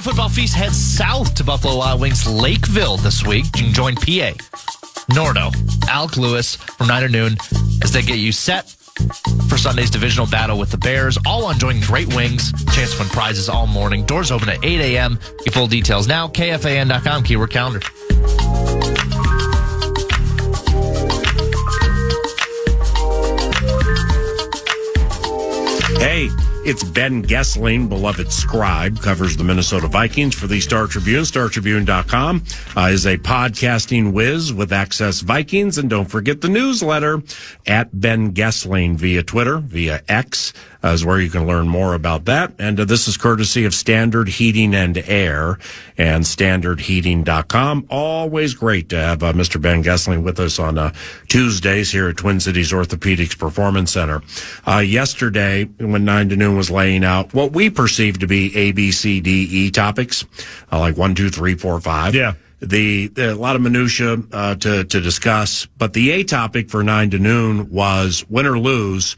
Night Football Feast heads south to Buffalo Wild Wings Lakeville this week. You can join PA, Nordo, Alec Lewis from 9 to noon as they get you set for Sunday's divisional battle with the Bears, all on enjoying great wings. Chance to win prizes all morning. Doors open at 8 a.m. Get full details now. KFAN.com, keyword calendar. Hey, it's Ben Goessling, beloved scribe, covers the Minnesota Vikings for the Star Tribune. StarTribune.com is a podcasting whiz with Access Vikings. And don't forget the newsletter at Ben Goessling via Twitter, via X, is where you can learn more about that. And this is courtesy of Standard Heating and Air and StandardHeating.com. Always great to have Mr. Ben Goessling with us on Tuesdays here at Twin Cities Orthopedics Performance Center. Yesterday, when 9 to noon was laying out what we perceive to be A, B, C, D, E topics, like 1, 2, 3, 4, 5. Yeah. A lot of minutia to discuss, but the A topic for 9 to noon was win or lose.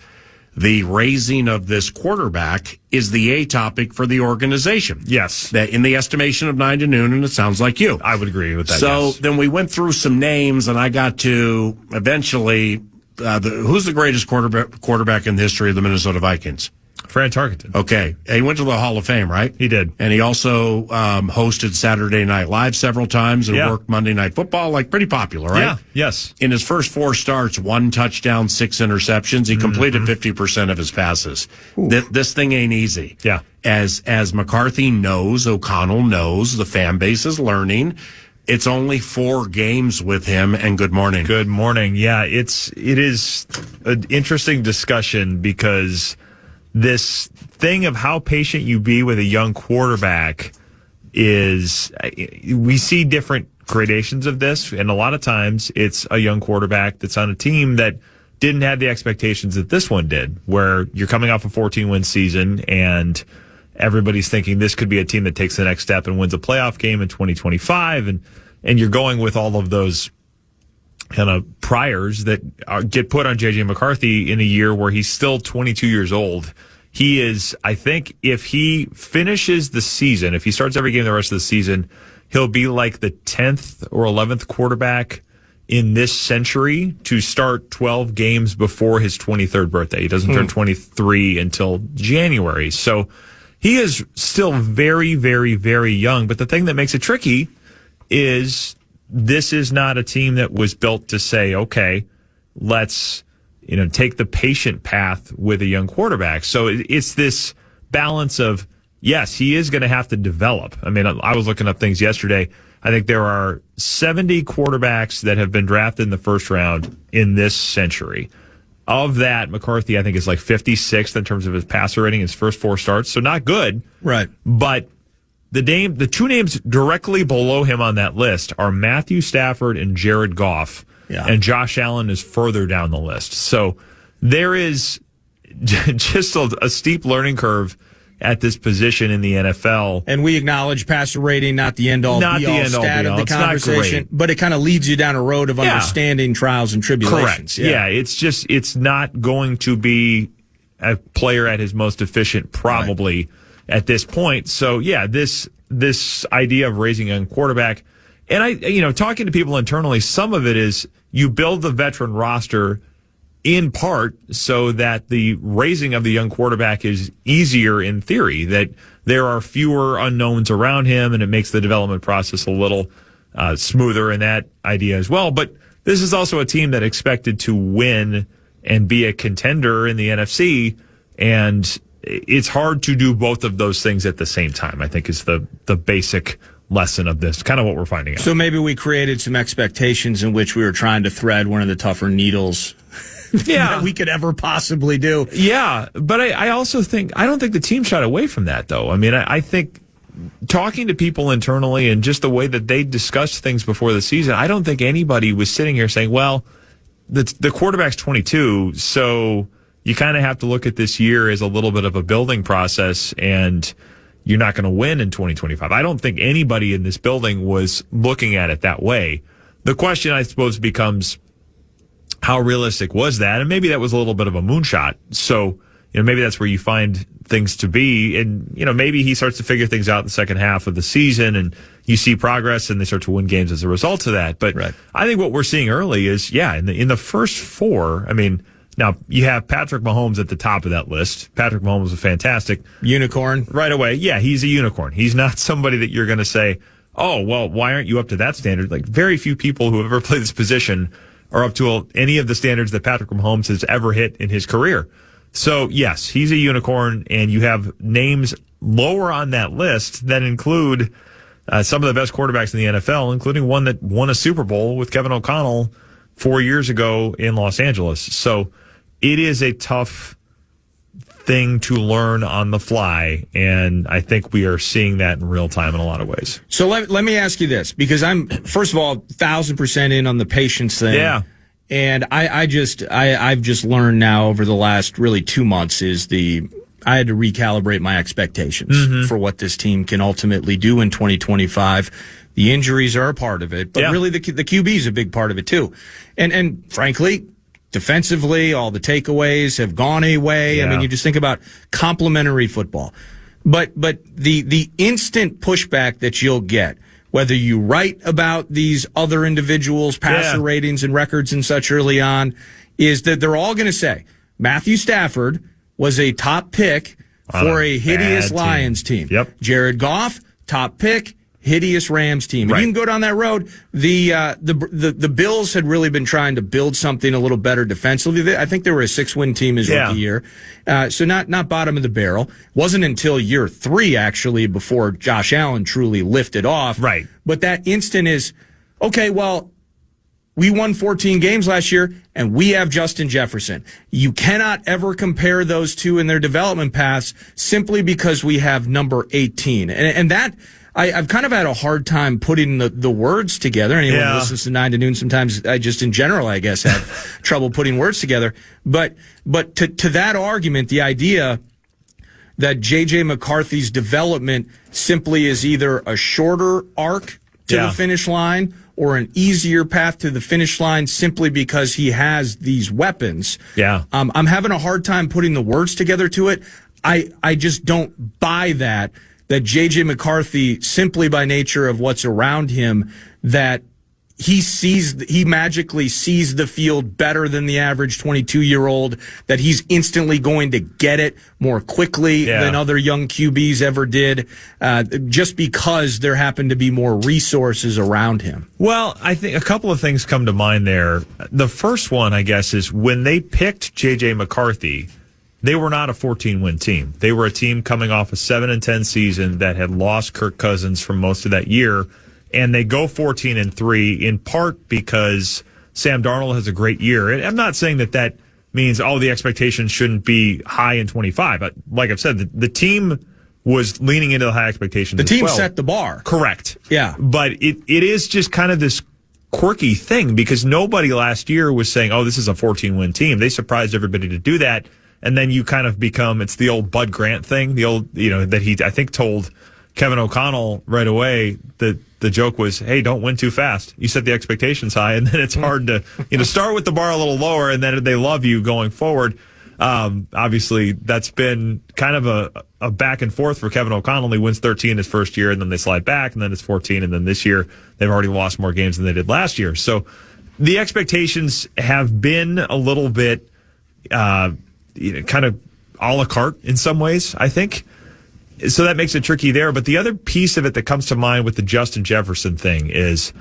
The raising of this quarterback is the A topic for the organization. Yes. That in the estimation of 9 to noon, and it sounds like you. I would agree with that. So yes. Then we went through some names, and I got to eventually, who's the greatest quarterback in the history of the Minnesota Vikings? Fran Tarkenton. Okay. He went to the Hall of Fame, right? He did. And he also hosted Saturday Night Live several times and worked Monday Night Football, like pretty popular, right? Yeah, yes. In his first 4 starts, 1 touchdown, 6 interceptions. He completed 50% of his passes. This thing ain't easy. Yeah. As McCarthy knows, O'Connell knows, the fan base is learning. It's only 4 games with him, and good morning. Good morning. Yeah, it is an interesting discussion because this thing of how patient you be with a young quarterback is, we see different gradations of this, and a lot of times it's a young quarterback that's on a team that didn't have the expectations that this one did, where you're coming off a 14-win season and everybody's thinking this could be a team that takes the next step and wins a playoff game in 2025, and you're going with all of those kind of priors that get put on J.J. McCarthy in a year where he's still 22 years old. He is, I think, if he finishes the season, if he starts every game the rest of the season, he'll be like the 10th or 11th quarterback in this century to start 12 games before his 23rd birthday. He doesn't turn 23 until January. So he is still very, very, very young. But the thing that makes it tricky is this is not a team that was built to say, okay, let's, take the patient path with a young quarterback. So it's this balance of, yes, he is going to have to develop. I mean, I was looking up things yesterday. I think there are 70 quarterbacks that have been drafted in the first round in this century. Of that, McCarthy, I think, is like 56th in terms of his passer rating, his first 4 starts. So not good. Right. But the 2 names directly below him on that list are Matthew Stafford and Jared Goff. Yeah. And Josh Allen is further down the list. So there is just a steep learning curve at this position in the NFL. And we acknowledge passer rating, not the end-all, be-all stat of the conversation, but it kind of leads you down a road of understanding trials and tribulations. Correct. Yeah, it's not going to be a player at his most efficient probably at this point. So, yeah, this idea of raising a young quarterback, and talking to people internally, some of it is you build the veteran roster in part so that the raising of the young quarterback is easier in theory, that there are fewer unknowns around him and it makes the development process a little smoother in that idea as well. But this is also a team that expected to win and be a contender in the NFC, and it's hard to do both of those things at the same time, I think, is the basic lesson of this, kind of what we're finding out. So maybe we created some expectations in which we were trying to thread one of the tougher needles that we could ever possibly do. Yeah, but I also think, I don't think the team shied away from that, though. I mean, I think talking to people internally and just the way that they discussed things before the season, I don't think anybody was sitting here saying, well, the quarterback's 22, so you kind of have to look at this year as a little bit of a building process, and you're not going to win in 2025. I don't think anybody in this building was looking at it that way. The question, I suppose, becomes how realistic was that? And maybe that was a little bit of a moonshot. So maybe that's where you find things to be. And, maybe he starts to figure things out in the second half of the season and you see progress and they start to win games as a result of that. But right. I think what we're seeing early is, in the first four, now you have Patrick Mahomes at the top of that list. Patrick Mahomes is a fantastic unicorn right away. Yeah, he's a unicorn. He's not somebody that you're going to say, oh, well, why aren't you up to that standard? Like, very few people who have ever played this position are up to any of the standards that Patrick Mahomes has ever hit in his career. So, yes, he's a unicorn, and you have names lower on that list that include some of the best quarterbacks in the NFL, including one that won a Super Bowl with Kevin O'Connell 4 years ago in Los Angeles. So it is a tough thing to learn on the fly, and I think we are seeing that in real time in a lot of ways. So let me ask you this, because I'm, first of all, 1,000% in on the patience thing. Yeah. And I've just learned now over the last really 2 months I had to recalibrate my expectations for what this team can ultimately do in 2025. The injuries are a part of it, but really the QB is a big part of it too. And frankly, defensively, all the takeaways have gone away. Yeah. You just think about complimentary football. But the instant pushback that you'll get, whether you write about these other individuals' passer ratings and records and such early on, is that they're all going to say Matthew Stafford was a top pick for a hideous Lions team. Yep. Jared Goff, top pick, hideous Rams team. Right. And you can go down that road. The Bills had really been trying to build something a little better defensively. I think they were a 6-win team his rookie year. So not bottom of the barrel. Wasn't until year 3, actually, before Josh Allen truly lifted off. Right. But that instant is, okay, well, we won 14 games last year, and we have Justin Jefferson. You cannot ever compare those two in their development paths simply because we have number 18. And that, I've kind of had a hard time putting the words together. Anyone who listens to 9 to Noon, sometimes I just in general, I guess, have trouble putting words together. But to that argument, the idea that J.J. McCarthy's development simply is either a shorter arc to the finish line or an easier path to the finish line simply because he has these weapons. Yeah. I'm having a hard time putting the words together to it. I just don't buy that J.J. McCarthy, simply by nature of what's around him, that he magically sees the field better than the average 22-year-old, that he's instantly going to get it more quickly than other young QBs ever did, just because there happen to be more resources around him. Well, I think a couple of things come to mind there. The first one, I guess, is when they picked J.J. McCarthy, they were not a 14-win team. They were a team coming off a 7-10 season that had lost Kirk Cousins for most of that year. And they go 14-3 in part because Sam Darnold has a great year. And I'm not saying that means, the expectations shouldn't be high in 25. But like I've said, the team was leaning into the high expectations. The team set the bar. Correct. Yeah. But it is just kind of this quirky thing because nobody last year was saying, this is a 14-win team. They surprised everybody to do that. And then you kind of become, it's the old Bud Grant thing, the old, that he, I think, told Kevin O'Connell right away that the joke was, hey, don't win too fast. You set the expectations high, and then it's hard to, start with the bar a little lower, and then they love you going forward. Obviously, that's been kind of a back and forth for Kevin O'Connell. He wins 13 his first year, and then they slide back, and then it's 14, and then this year they've already lost more games than they did last year. So the expectations have been a little bit kind of a la carte in some ways, I think. So that makes it tricky there. But the other piece of it that comes to mind with the Justin Jefferson thing is,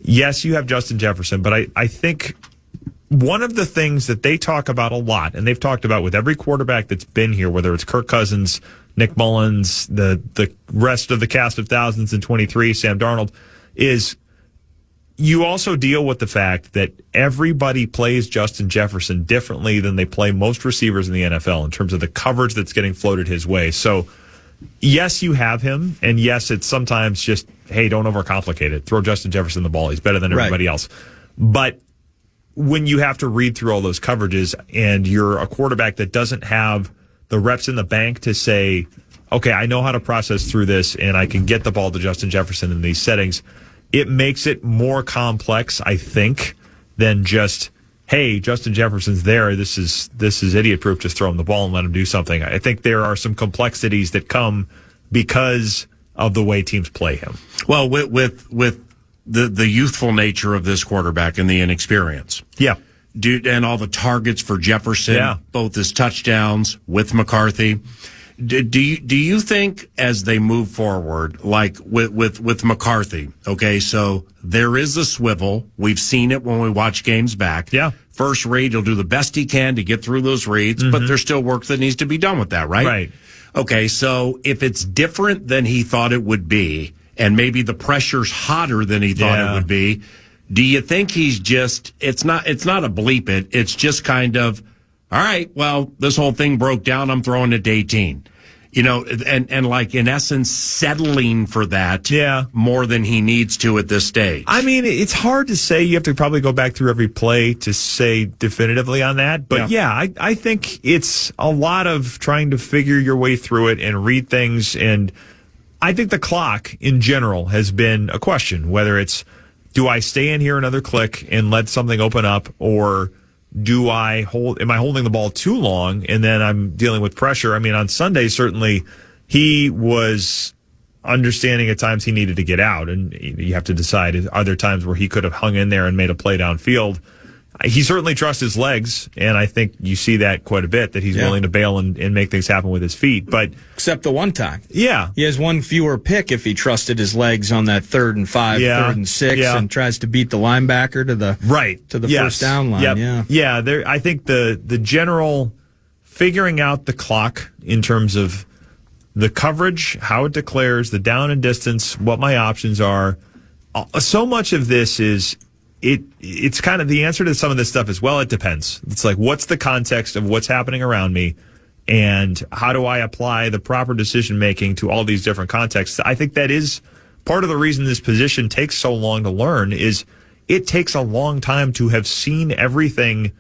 yes, you have Justin Jefferson, but I think one of the things that they talk about a lot, and they've talked about with every quarterback that's been here, whether it's Kirk Cousins, Nick Mullins, the rest of the cast of thousands in 23, Sam Darnold, is you also deal with the fact that everybody plays Justin Jefferson differently than they play most receivers in the NFL in terms of the coverage that's getting floated his way. So, yes, you have him, and yes, it's sometimes just, hey, don't overcomplicate it. Throw Justin Jefferson the ball. He's better than everybody else. But when you have to read through all those coverages and you're a quarterback that doesn't have the reps in the bank to say, okay, I know how to process through this and I can get the ball to Justin Jefferson in these settings, it makes it more complex, I think, than just hey, Justin Jefferson's there. This is idiot proof. Just throw him the ball and let him do something. I think there are some complexities that come because of the way teams play him. Well, with the youthful nature of this quarterback and the inexperience. Yeah. And all the targets for Jefferson, both his touchdowns with McCarthy. Do you think as they move forward, like with McCarthy, okay, so there is a swivel. We've seen it when we watch games back. Yeah. First read, he'll do the best he can to get through those reads, but there's still work that needs to be done with that, right? Right. Okay, so if it's different than he thought it would be, and maybe the pressure's hotter than he thought it would be, do you think he's just, it's not a bleep it, it's just kind of, all right, well, this whole thing broke down, I'm throwing it to 18. You know, and like in essence settling for that more than he needs to at this stage. I mean, it's hard to say. You have to probably go back through every play to say definitively on that. But I think it's a lot of trying to figure your way through it and read things. And I think the clock in general has been a question, whether it's, do I stay in here another click and let something open up, or am I holding the ball too long and then I'm dealing with pressure? I mean, on Sunday, certainly he was understanding at times he needed to get out, and you have to decide, are there times where he could have hung in there and made a play downfield? He certainly trusts his legs, and I think you see that quite a bit, that he's willing to bail and make things happen with his feet. But except the one time. Yeah. He has one fewer pick if he trusted his legs on that 3rd and 5, 3rd and 6, and tries to beat the linebacker to the first down line. Yeah. I think the general figuring out the clock in terms of the coverage, how it declares, the down and distance, what my options are. So much of this is it's kind of the answer to some of this stuff as well. It depends. It's like, what's the context of what's happening around me, and how do I apply the proper decision making to all these different contexts? I think that is part of the reason this position takes so long to learn. Is it takes a long time to have seen everything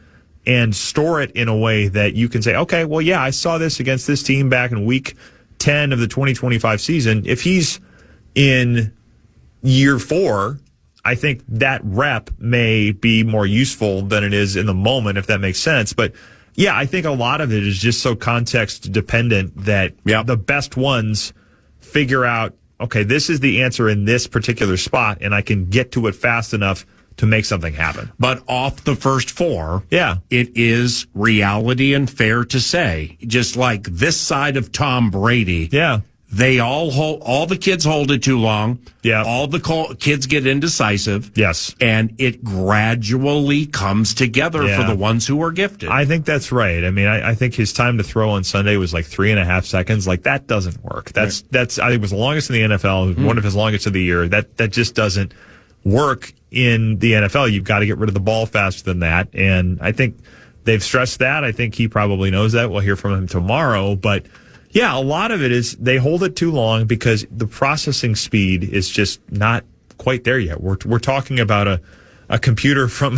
and store it in a way that you can say, okay, well, yeah, I saw this against this team back in week 10 of the 2025 season. If he's in year 4, I think that rep may be more useful than it is in the moment, if that makes sense. But yeah, I think a lot of it is just so context dependent that the best ones figure out, okay, this is the answer in this particular spot, and I can get to it fast enough to make something happen. But off the first 4, it is reality and fair to say, just like this side of Tom Brady, they all the kids hold it too long. Yeah. All the kids get indecisive. Yes. And it gradually comes together for the ones who are gifted. I think that's right. I mean, I think his time to throw on Sunday was like 3.5 seconds. Like, that doesn't work. That's I think it was the longest in the NFL, one of his longest of the year. That just doesn't work in the NFL. You've got to get rid of the ball faster than that. And I think they've stressed that. I think he probably knows that. We'll hear from him tomorrow. But yeah, a lot of it is they hold it too long because the processing speed is just not quite there yet. We're talking about a computer from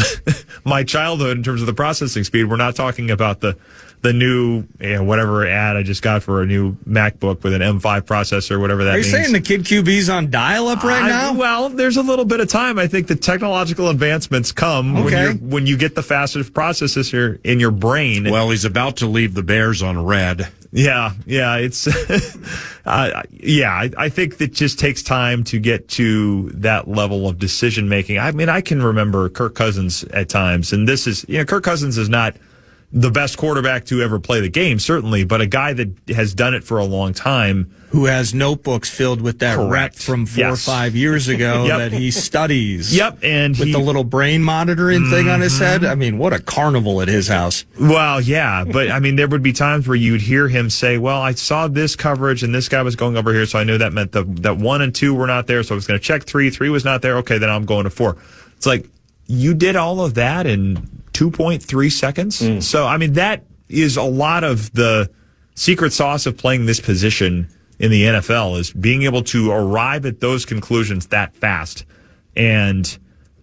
my childhood in terms of the processing speed. We're not talking about the new whatever ad I just got for a new MacBook with an M5 processor, whatever that means. Are you saying the kid QB's on dial-up right now? Well, there's a little bit of time. I think the technological advancements come when you get the fastest processor in your brain. Well, he's about to leave the Bears on red. Yeah, it's I think it just takes time to get to that level of decision making. I mean, I can remember Kirk Cousins at times, and this is, Kirk Cousins is not the best quarterback to ever play the game, certainly, but a guy that has done it for a long time. Who has notebooks filled with that rep from 4 or 5 years ago that he studies. And with the little brain monitoring thing on his head. I mean, what a carnival at his house. Well, yeah, but I mean, there would be times where you'd hear him say, well, I saw this coverage and this guy was going over here, so I knew that meant that 1 and 2 were not there, so I was going to check 3. 3 was not there. Okay, then I'm going to 4. It's like, you did all of that in 2.3 seconds. So, I mean, that is a lot of the secret sauce of playing this position in the NFL, is being able to arrive at those conclusions that fast. And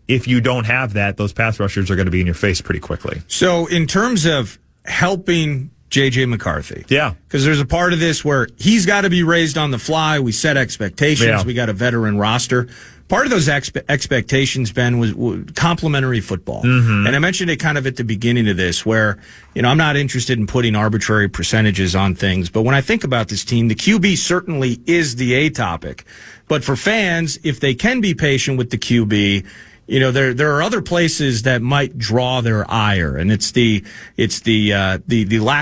if you don't have that, those pass rushers are going to be in your face pretty quickly. So in terms of helping J.J. McCarthy. Yeah. Because there's a part of this where he's got to be raised on the fly. We set expectations. Yeah. We got a veteran roster. Part of those expectations, Ben, was complimentary football. Mm-hmm. And I mentioned it kind of at the beginning of this where, I'm not interested in putting arbitrary percentages on things. But when I think about this team, the QB certainly is the A topic. But for fans, if they can be patient with the QB, there are other places that might draw their ire, and it's the lack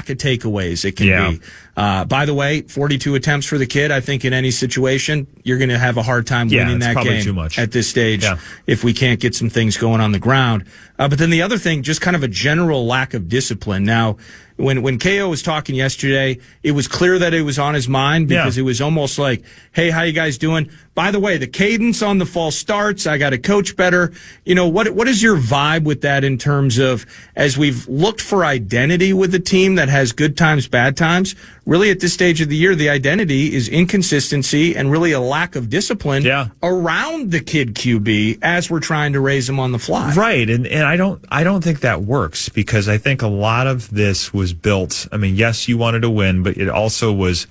of takeaways. It can be. By the way, 42 attempts for the kid. I think in any situation, you're going to have a hard time winning that game too much at this stage if we can't get some things going on the ground. But then the other thing, just kind of a general lack of discipline. Now, when KO was talking yesterday, it was clear that it was on his mind because it was almost like, hey, how you guys doing? By the way, the cadence on the false starts, I got to coach better. What is your vibe with that in terms of, as we've looked for identity with a team that has good times, bad times, really at this stage of the year, the identity is inconsistency and really a lack of discipline around the kid QB as we're trying to raise him on the fly. Right. And I don't think that works because I think a lot of this was built. I mean, yes, you wanted to win, but it also was,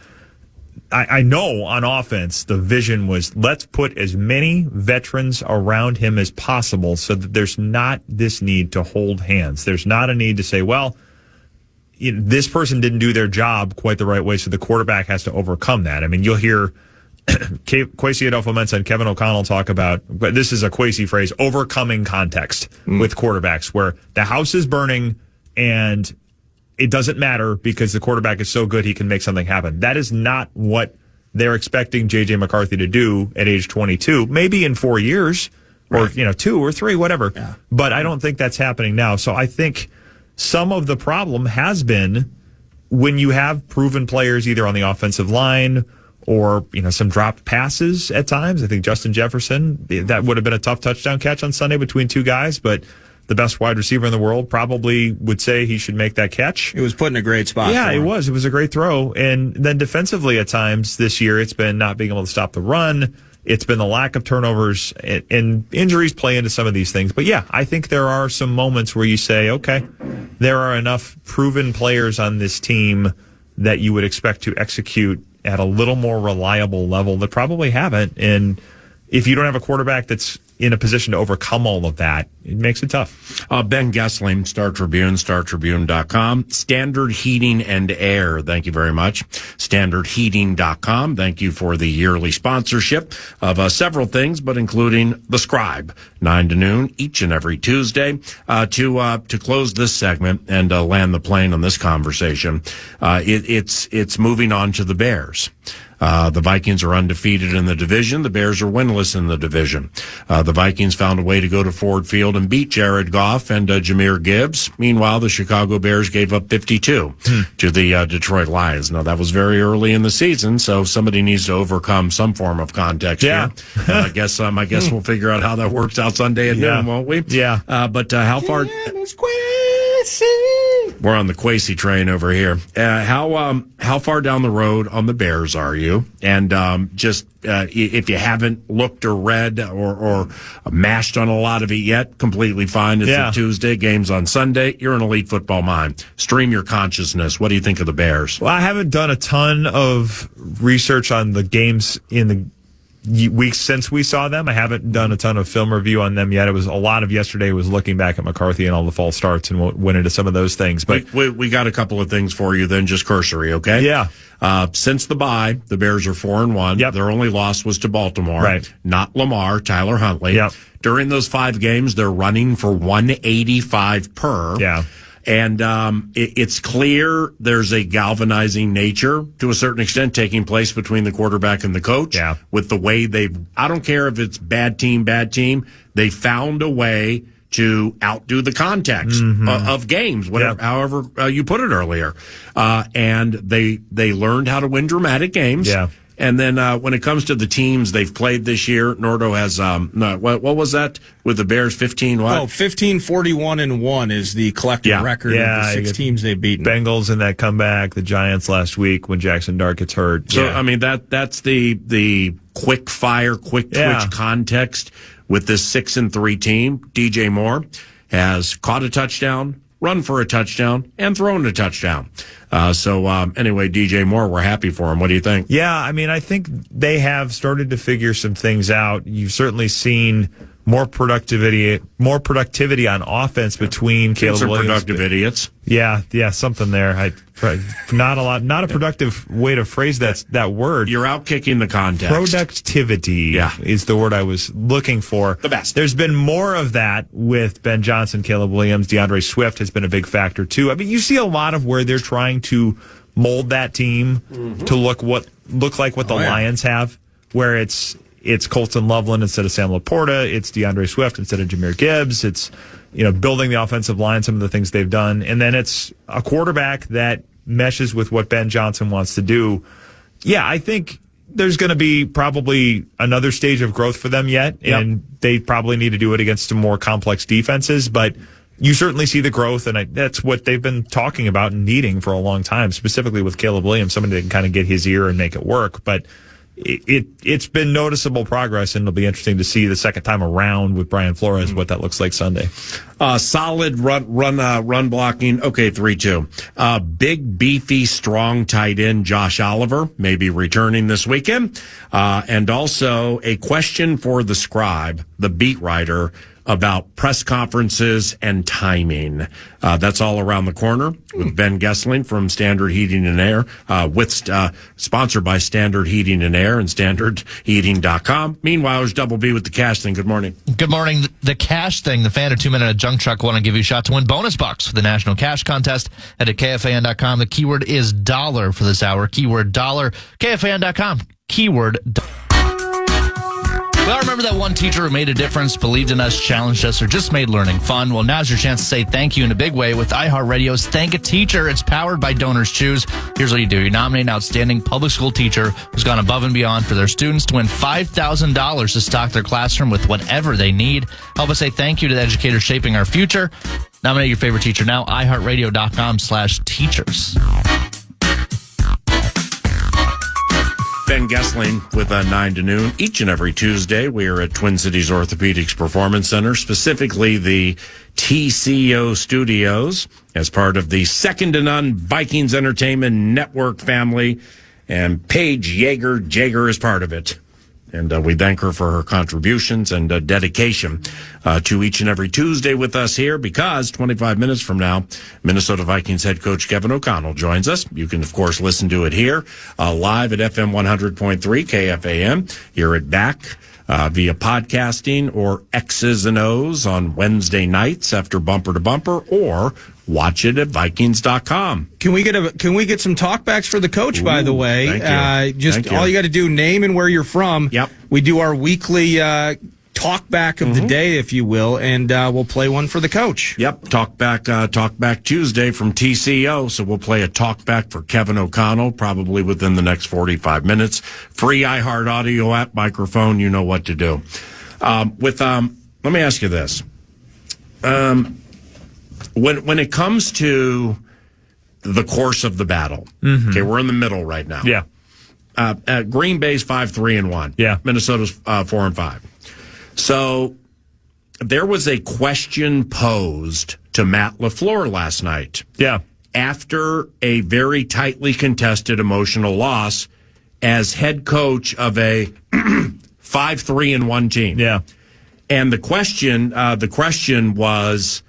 I know on offense, the vision was let's put as many veterans around him as possible so that there's not this need to hold hands. There's not a need to say, well, this person didn't do their job quite the right way, so the quarterback has to overcome that. I mean, you'll hear Kwesi Adolfo-Mensah and Kevin O'Connell talk about, but this is a Kwesi phrase, overcoming context with quarterbacks, where the house is burning and it doesn't matter because the quarterback is so good he can make something happen. That is not what they're expecting J.J. McCarthy to do at age 22, maybe in 4 years or 2 or 3, whatever. Yeah. But I don't think that's happening now. So I think some of the problem has been when you have proven players either on the offensive line or, some dropped passes at times. I think Justin Jefferson, that would have been a tough touchdown catch on Sunday between two guys, but the best wide receiver in the world probably would say he should make that catch. It was put in a great spot. Yeah, it was. It was a great throw. And then defensively at times this year, it's been not being able to stop the run. It's been the lack of turnovers, and injuries play into some of these things. But yeah, I think there are some moments where you say, okay, there are enough proven players on this team that you would expect to execute at a little more reliable level that probably haven't. And if you don't have a quarterback that's in a position to overcome all of that, it makes it tough. Ben Goessling, Star Tribune, StarTribune.com. Standard Heating and Air, thank you very much. StandardHeating.com, thank you for the yearly sponsorship of several things, but including The Scribe, 9 to noon, each and every Tuesday. To close this segment and land the plane on this conversation, it's moving on to the Bears. The Vikings are undefeated in the division. The Bears are winless in the division. The Vikings found a way to go to Ford Field and beat Jared Goff and Jahmyr Gibbs. Meanwhile, the Chicago Bears gave up 52 to the Detroit Lions. Now, that was very early in the season, so somebody needs to overcome some form of context here. I guess we'll figure out how that works out Sunday at noon, won't we? Yeah. But how far... We're on the Kwesi train over here. How far down the road on the Bears are you? And if you haven't looked or read or mashed on a lot of it yet, completely fine. It's a Tuesday. Games on Sunday. You're an elite football mind. Stream your consciousness. What do you think of the Bears? Well, I haven't done a ton of research on the games in the weeks since we saw them. I haven't done a ton of film review on them yet. It was a lot of yesterday was looking back at McCarthy and all the false starts, and we'll went into some of those things. But we got a couple of things for you then, just cursory, okay? Yeah. Since the bye, the Bears are 4-1. Yep. Their only loss was to Baltimore. Right. Not Lamar, Tyler Huntley. Yep. During those 5 games, they're running for 185 per. Yeah. And it's clear there's a galvanizing nature to a certain extent taking place between the quarterback and the coach. Yeah. With the way I don't care if it's bad team, they found a way to outdo the context of games, whatever, however you put it earlier. And they learned how to win dramatic games. Yeah. And then when it comes to the teams they've played this year, Nordo has what was that with the Bears? 15 what? 15-41-1 is the collective record of the 6 teams they've beaten. Bengals in that comeback, the Giants last week when Jackson Dart gets hurt. So I mean that's the quick fire, quick twitch context with this 6-3 team. DJ Moore has caught a touchdown, run for a touchdown, and thrown a touchdown. Anyway, DJ Moore, we're happy for him. What do you think? Yeah, I mean, I think they have started to figure some things out. You've certainly seen more productivity on offense between Caleb Williams. Productive idiots. Yeah, something there. Not a productive way to phrase that word. You're out kicking the context. Productivity is the word I was looking for. The best. There's been more of that with Ben Johnson, Caleb Williams. DeAndre Swift has been a big factor too. I mean, you see a lot of where they're trying to mold that team to look like what the Lions have, where it's Colton Loveland instead of Sam Laporta. It's DeAndre Swift instead of Jahmyr Gibbs. It's, building the offensive line, some of the things they've done. And then it's a quarterback that meshes with what Ben Johnson wants to do. Yeah, I think there's going to be probably another stage of growth for them yet. Yep. And they probably need to do it against some more complex defenses. But you certainly see the growth, and that's what they've been talking about and needing for a long time, specifically with Caleb Williams, somebody that can kind of get his ear and make it work. But it's been noticeable progress, and it'll be interesting to see the second time around with Brian Flores what that looks like Sunday. Solid run blocking. Okay, 3-2. Big, beefy, strong tight end Josh Oliver may be returning this weekend. And also a question for the scribe, the beat writer, about press conferences and timing. That's all around the corner with Ben Goessling from Standard Heating and Air, sponsored by Standard Heating and Air and standardheating.com. Meanwhile, there's Double B with the cash thing. Good morning. Good morning. The cash thing, the fan of 2 Minute Junk Truck want to give you a shot to win bonus bucks for the National Cash Contest. Head to KFAN.com. The keyword is dollar for this hour. Keyword dollar. KFAN.com. Keyword dollar. Well, remember that one teacher who made a difference, believed in us, challenged us, or just made learning fun? Well, now's your chance to say thank you in a big way with iHeartRadio's Thank a Teacher. It's powered by Donors Choose. Here's what you do. You nominate an outstanding public school teacher who's gone above and beyond for their students to win $5,000 to stock their classroom with whatever they need. Help us say thank you to the educators shaping our future. Nominate your favorite teacher now, iHeartRadio.com/teachers. Ben Goessling with 9 to noon. Each and every Tuesday, we are at Twin Cities Orthopedics Performance Center, specifically the TCO Studios, as part of the Second to None Vikings Entertainment Network family. And Paige Jaeger is part of it. And we thank her for her contributions and dedication to each and every Tuesday with us here, because 25 minutes from now, Minnesota Vikings head coach Kevin O'Connell joins us. You can, of course, listen to it here live at FM 100.3 KFAN. Hear it back via podcasting or X's and O's on Wednesday nights after Bumper to Bumper, or watch it at Vikings.com. Can we get some talkbacks for the coach, by the way? Thank you. All you got to do, name and where you're from. Yep. We do our weekly talk back of the day, if you will, and we'll play one for the coach. Yep. Talk back Tuesday from TCO. So we'll play a talk back for Kevin O'Connell probably within the next 45 minutes. Free iHeart Audio app, microphone. You know what to do. Let me ask you this. When it comes to the course of the battle, okay, we're in the middle right now. Yeah. Green Bay's 5-3-1. Yeah. Minnesota's 4-5. So there was a question posed to Matt LaFleur last night. Yeah. After a very tightly contested emotional loss as head coach of a 5-3-1 team. Yeah. And the question was,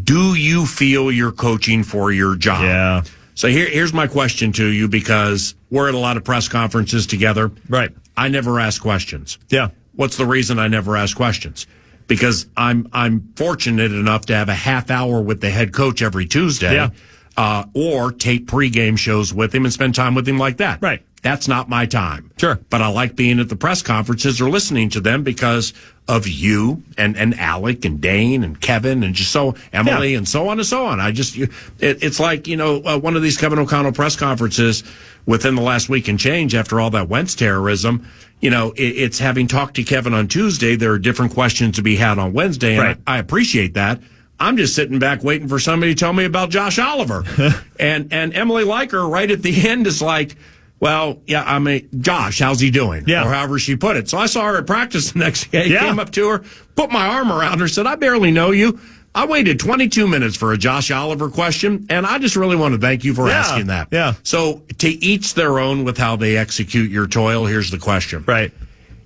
do you feel you're coaching for your job? Yeah. So here's my question to you, because we're at a lot of press conferences together. Right. I never ask questions. Yeah. What's the reason I never ask questions? Because I'm fortunate enough to have a half hour with the head coach every Tuesday. Yeah. Or tape pregame shows with him and spend time with him like that. Right. That's not my time. Sure. But I like being at the press conferences or listening to them because of you and Alec and Dane and Kevin and just so Emily and so on and so on. It's like, one of these Kevin O'Connell press conferences within the last week and change after all that Wentz terrorism. It's having talked to Kevin on Tuesday. There are different questions to be had on Wednesday. And right. I appreciate that. I'm just sitting back waiting for somebody to tell me about Josh Oliver. and Emily Liker right at the end is like, well, yeah, I mean, Josh, how's he doing? Yeah. Or however she put it. So I saw her at practice the next day, came up to her, put my arm around her, said, I barely know you, I waited 22 minutes for a Josh Oliver question, and I just really want to thank you for asking that. Yeah. So to each their own with how they execute your toil, here's the question. Right.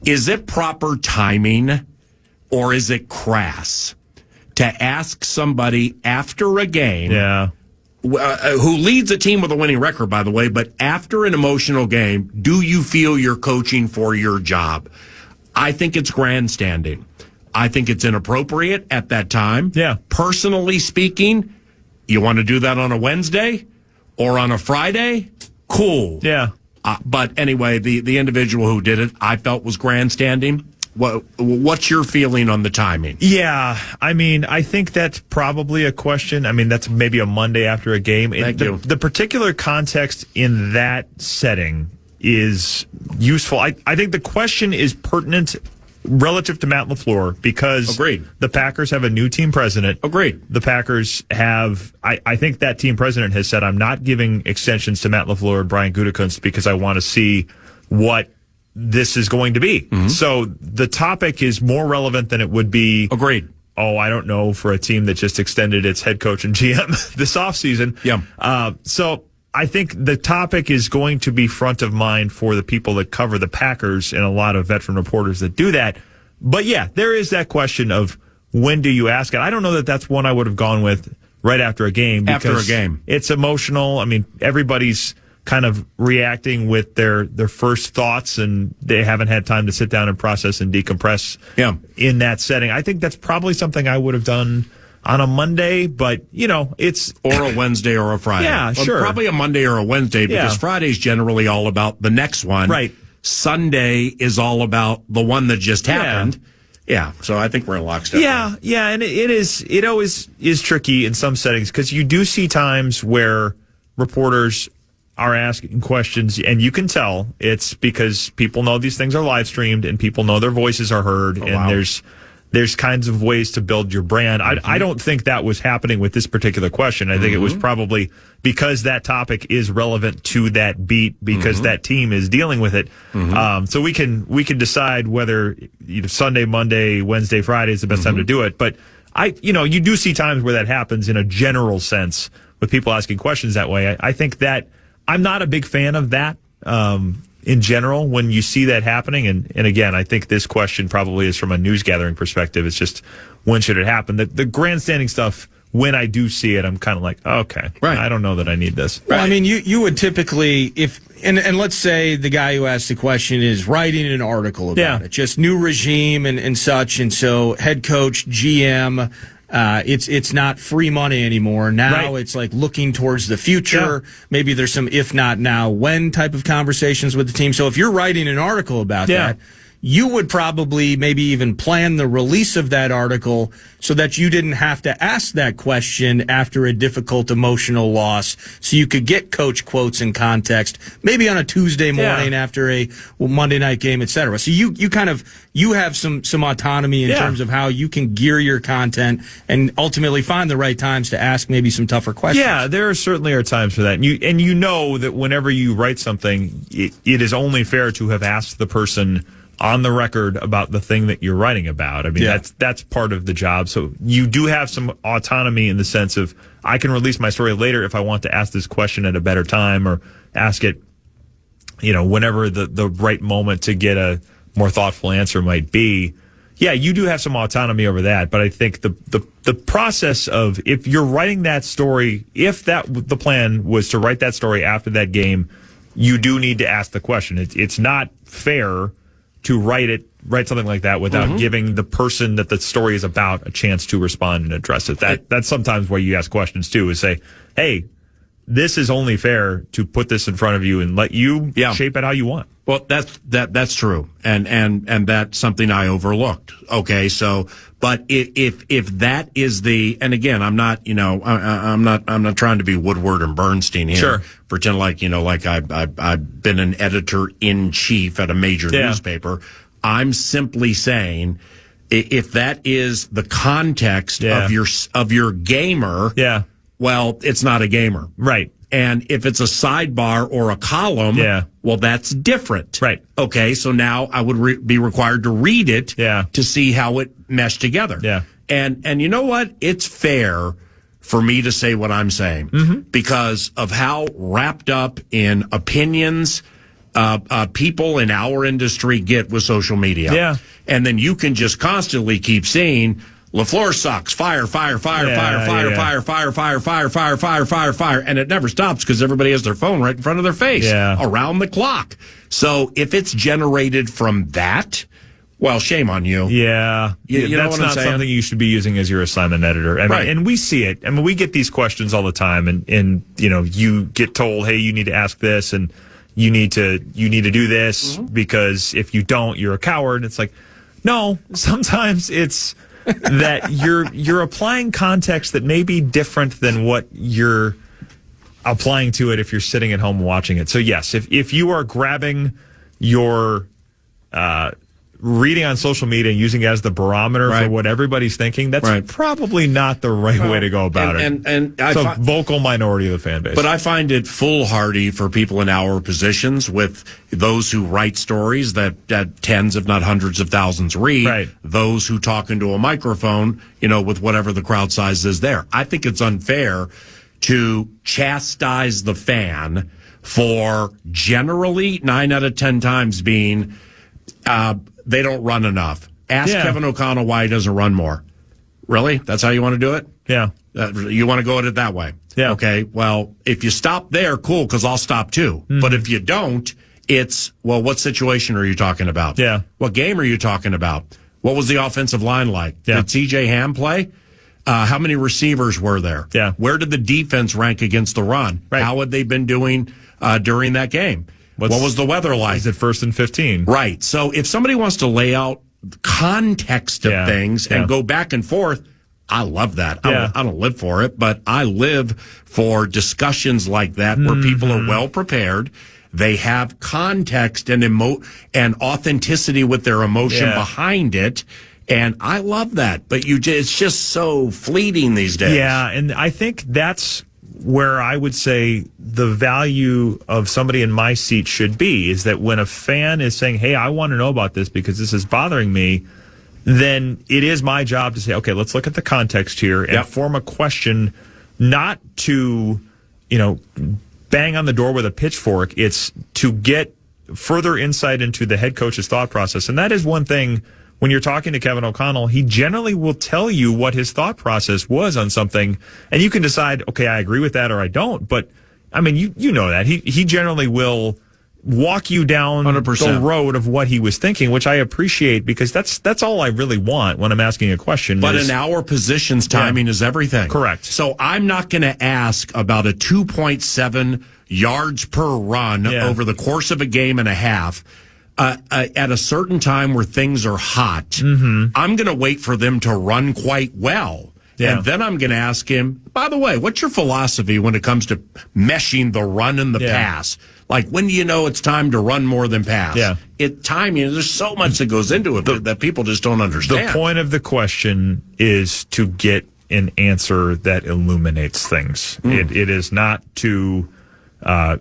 Is it proper timing or is it crass to ask somebody after a game who leads a team with a winning record, by the way, but after an emotional game, do you feel you're coaching for your job? I think it's grandstanding. I think it's inappropriate at that time. Yeah. Personally speaking, you want to do that on a Wednesday or on a Friday? Cool. Yeah. But anyway, the individual who did it, I felt was grandstanding. What's your feeling on the timing? Yeah, I mean, I think that's probably a question. I mean, that's maybe a Monday after a game. Thank you. The particular context in that setting is useful. I think the question is pertinent relative to Matt LaFleur because Agreed. The Packers have a new team president. Agreed. The Packers have, I think that team president has said, I'm not giving extensions to Matt LaFleur and Brian Gutekunst because I want to see what this is going to be. Mm-hmm. So the topic is more relevant than it would be. Agreed. Oh, I don't know, for a team that just extended its head coach and GM this offseason. Yeah. So I think the topic is going to be front of mind for the people that cover the Packers and a lot of veteran reporters that do that. But yeah, there is that question of when do you ask it? I don't know that that's one I would have gone with right after a game. After a game. It's emotional. I mean, everybody's kind of reacting with their first thoughts, and they haven't had time to sit down and process and decompress in that setting. I think that's probably something I would have done on a Monday, but, it's... Or a Wednesday or a Friday. Yeah, sure. Probably a Monday or a Wednesday because Friday's generally all about the next one. Right. Sunday is all about the one that just happened. Yeah, so I think we're in lockstep. Yeah, and it always is tricky in some settings because you do see times where reporters are asking questions, and you can tell it's because people know these things are live streamed and people know their voices are heard, there's kinds of ways to build your brand. I don't think that was happening with this particular question. I think it was probably because that topic is relevant to that beat because that team is dealing with it. So we can decide whether Sunday, Monday, Wednesday, Friday is the best time to do it. But you do see times where that happens in a general sense with people asking questions that way. I think that I'm not a big fan of that. In general, when you see that happening, and again, I think this question probably is from a news gathering perspective. It's just, when should it happen? The grandstanding stuff, when I do see it, I'm kind of like, okay, I don't know that I need this. Well, I mean, you would typically, and let's say the guy who asked the question is writing an article about it, just new regime and such, and so head coach, GM, it's not free money anymore. Now it's like looking towards the future. Yeah. Maybe there's some if not now, when type of conversations with the team. So if you're writing an article about that, you would probably maybe even plan the release of that article so that you didn't have to ask that question after a difficult emotional loss, so you could get coach quotes in context, maybe on a Tuesday morning after a Monday night game, etc. So you have some autonomy in terms of how you can gear your content and ultimately find the right times to ask maybe some tougher questions. Yeah, there certainly are times for that. And you know that whenever you write something, it is only fair to have asked the person on the record about the thing that you're writing about. I mean, that's part of the job. So you do have some autonomy in the sense of, I can release my story later if I want to ask this question at a better time, or ask it, whenever the right moment to get a more thoughtful answer might be. Yeah, you do have some autonomy over that, but I think the process of, if you're writing that story, if the plan was to write that story after that game, you do need to ask the question. It's not fair to write something like that without giving the person that the story is about a chance to respond and address it. That's sometimes why you ask questions too, is say, hey, this is only fair to put this in front of you and let you shape it how you want. Well, that's true. And that's something I overlooked. Okay. So, but if that is and again, I'm not trying to be Woodward and Bernstein here. Sure. Pretend like I've been an editor in chief at a major newspaper. I'm simply saying, if that is the context of your gamer, well, it's not a gamer. Right. And if it's a sidebar or a column, well, that's different. Right. Okay, so now I would be required to read it to see how it meshed together. Yeah. And you know what? It's fair for me to say what I'm saying because of how wrapped up in opinions people in our industry get with social media. Yeah. And then you can just constantly keep seeing LaFleur sucks, fire, fire, fire, fire, fire, fire, fire, fire, fire, fire, fire, fire, fire, and it never stops because everybody has their phone right in front of their face around the clock. So if it's generated from that, well, shame on you. Yeah. You know that's what I'm not saying? something you should be using as your assignment editor. I mean, and we see it. I mean, we get these questions all the time, and you get told, hey, you need to ask this, and you need to do this because if you don't, you're a coward. It's like, no, sometimes it's that you're applying context that may be different than what you're applying to it if you're sitting at home watching it. So yes, if you are grabbing your reading on social media and using it as the barometer for what everybody's thinking, that's probably not the right way to go about it. And it's a vocal minority of the fan base. But I find it foolhardy for people in our positions with those who write stories that tens, if not hundreds of thousands read, those who talk into a microphone, with whatever the crowd size is there. I think it's unfair to chastise the fan for generally 9 out of 10 times being they don't run enough. Ask Kevin O'Connell why he doesn't run more. Really? That's how you want to do it? Yeah. You want to go at it that way? Yeah. Okay. Well, if you stop there, cool, because I'll stop too. But if you don't, it's, well, what situation are you talking about? Yeah. What game are you talking about? What was the offensive line like? Yeah. Did C.J. Ham play? How many receivers were there? Yeah. Where did the defense rank against the run? Right. How had they been doing during that game? What was the weather like? Is it 1st and 15? Right. So if somebody wants to lay out context of things and go back and forth, I love that. I don't live for it, but I live for discussions like that where people are well prepared. They have context and and authenticity with their emotion behind it. And I love that. But it's just so fleeting these days. Yeah. And I think that's where I would say the value of somebody in my seat should be, is that when a fan is saying, hey, I want to know about this because this is bothering me, then it is my job to say, okay, let's look at the context here and form a question, not to, bang on the door with a pitchfork. It's to get further insight into the head coach's thought process. And that is one thing. When you're talking to Kevin O'Connell, he generally will tell you what his thought process was on something, and you can decide, okay, I agree with that or I don't. But, I mean, you know that. He generally will walk you down 100%. the road of what he was thinking, which I appreciate because that's all I really want when I'm asking a question. But in our positions, timing is everything. Correct. So I'm not going to ask about a 2.7 yards per run over the course of a game and a half. At a certain time where things are hot, I'm going to wait for them to run quite well. Yeah. And then I'm going to ask him, by the way, what's your philosophy when it comes to meshing the run and the pass? Like, when do you know it's time to run more than pass? Yeah. Timing, there's so much that goes into it that people just don't understand. The point of the question is to get an answer that illuminates things. It is not to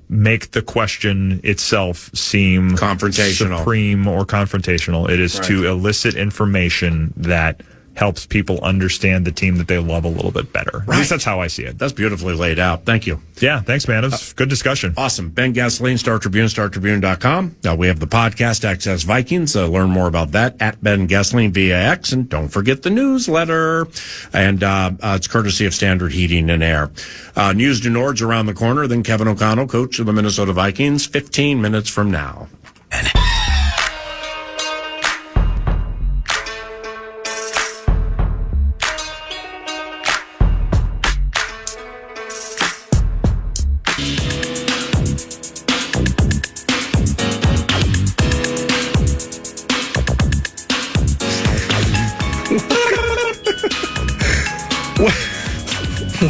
make the question itself seem confrontational, supreme, or confrontational. It is to elicit information that helps people understand the team that they love a little bit better. At least that's how I see it. That's beautifully laid out. Thank you. Yeah, thanks, man. It was a good discussion. Awesome. Ben Goessling, Star Tribune, StarTribune.com. We have the podcast, Access Vikings. Learn more about that at Ben Goessling via X. And don't forget the newsletter. And it's courtesy of Standard Heating and Air. News du Nord's around the corner. Then Kevin O'Connell, coach of the Minnesota Vikings, 15 minutes from now.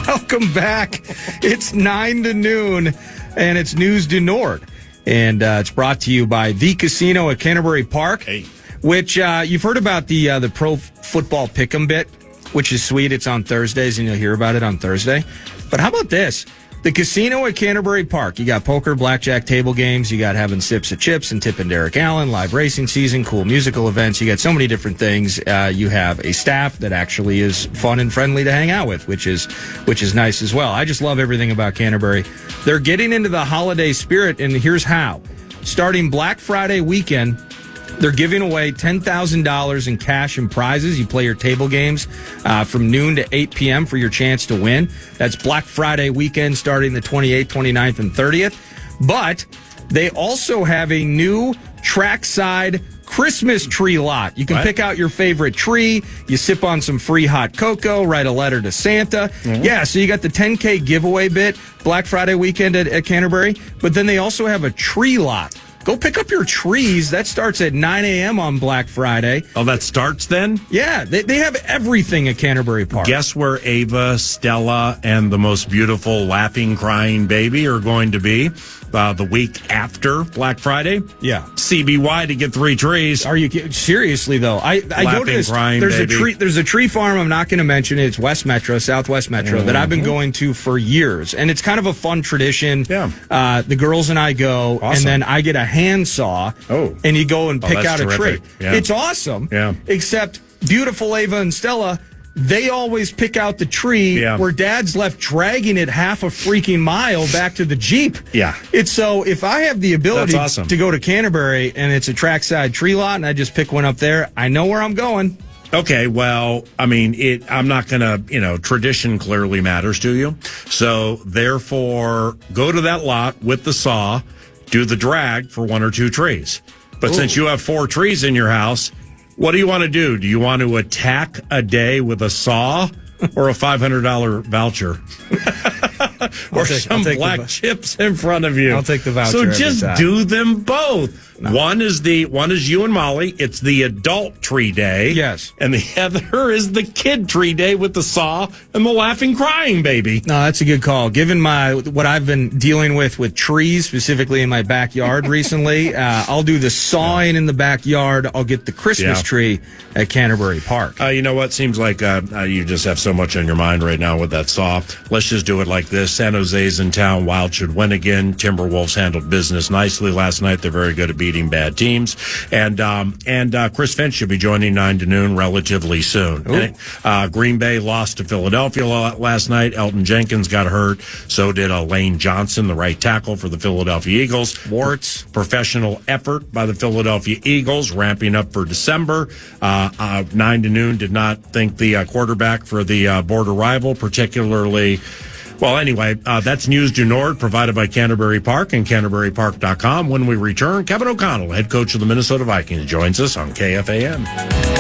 Welcome back. It's 9 to noon, and it's News du Nord. And it's brought to you by The Casino at Canterbury Park, which you've heard about the pro football pick'em bit, which is sweet. It's on Thursdays, and you'll hear about it on Thursday. But how about this? The casino at Canterbury Park. You got poker, blackjack, table games. You got having sips of chips and tipping Derek Allen, live racing season, cool musical events. You got so many different things. You have a staff that actually is fun and friendly to hang out with, which is nice as well. I just love everything about Canterbury. They're getting into the holiday spirit, and here's how. Starting Black Friday weekend, they're giving away $10,000 in cash and prizes. You play your table games from noon to 8 p.m. for your chance to win. That's Black Friday weekend starting the 28th, 29th, and 30th. But they also have a new trackside Christmas tree lot. You can pick out your favorite tree. You sip on some free hot cocoa, write a letter to Santa. Mm-hmm. Yeah, so you got the 10K giveaway bit Black Friday weekend at Canterbury. But then they also have a tree lot. Go pick up your trees. That starts at 9 a.m. on Black Friday. Oh, that starts then? Yeah, they have everything at Canterbury Park. Guess where Ava, Stella, and the most beautiful laughing, crying baby are going to be the week after Black Friday? Yeah. CBY to get 3 trees. Are you seriously though? I go to this. Crying, there's a tree farm. I'm not going to mention it. It's Southwest Metro, that I've been going to for years, and it's kind of a fun tradition. Yeah. The girls and I go, awesome. and then I get a handsaw. Oh. And you go and pick out terrific. A tree. Yeah. It's awesome. Yeah. Except beautiful Ava and Stella, they always pick out the tree where Dad's left dragging it half a freaking mile back to the Jeep. Yeah. It's so if I have the ability to go to Canterbury and it's a trackside tree lot and I just pick one up there, I know where I'm going. Okay, well, I mean, I'm not going to, tradition clearly matters to you. So therefore, go to that lot with the saw, do the drag for 1 or 2 trees. But since you have 4 trees in your house, what do you want to do? Do you want to attack a day with a saw or a $500 voucher? Or some black chips in front of you? I'll take the voucher. So just do them both. No. One is you and Molly. It's the adult tree day. Yes. And the other is the kid tree day with the saw and the laughing, crying baby. No, that's a good call. Given what I've been dealing with trees, specifically in my backyard recently, I'll do the sawing in the backyard. I'll get the Christmas tree at Canterbury Park. You know what? Seems like you just have so much on your mind right now with that saw. Let's just do it like this. San Jose's in town. Wild should win again. Timberwolves handled business nicely last night. They're very good at beating bad teams. And Chris Finch should be joining 9 to noon relatively soon. Green Bay lost to Philadelphia last night. Elton Jenkins got hurt. So did Lane Johnson, the right tackle for the Philadelphia Eagles. Warts. Professional effort by the Philadelphia Eagles, ramping up for December. 9 to noon did not think the quarterback for the border rival particularly. Well, anyway, that's News du Nord provided by Canterbury Park and CanterburyPark.com. When we return, Kevin O'Connell, head coach of the Minnesota Vikings, joins us on KFAN.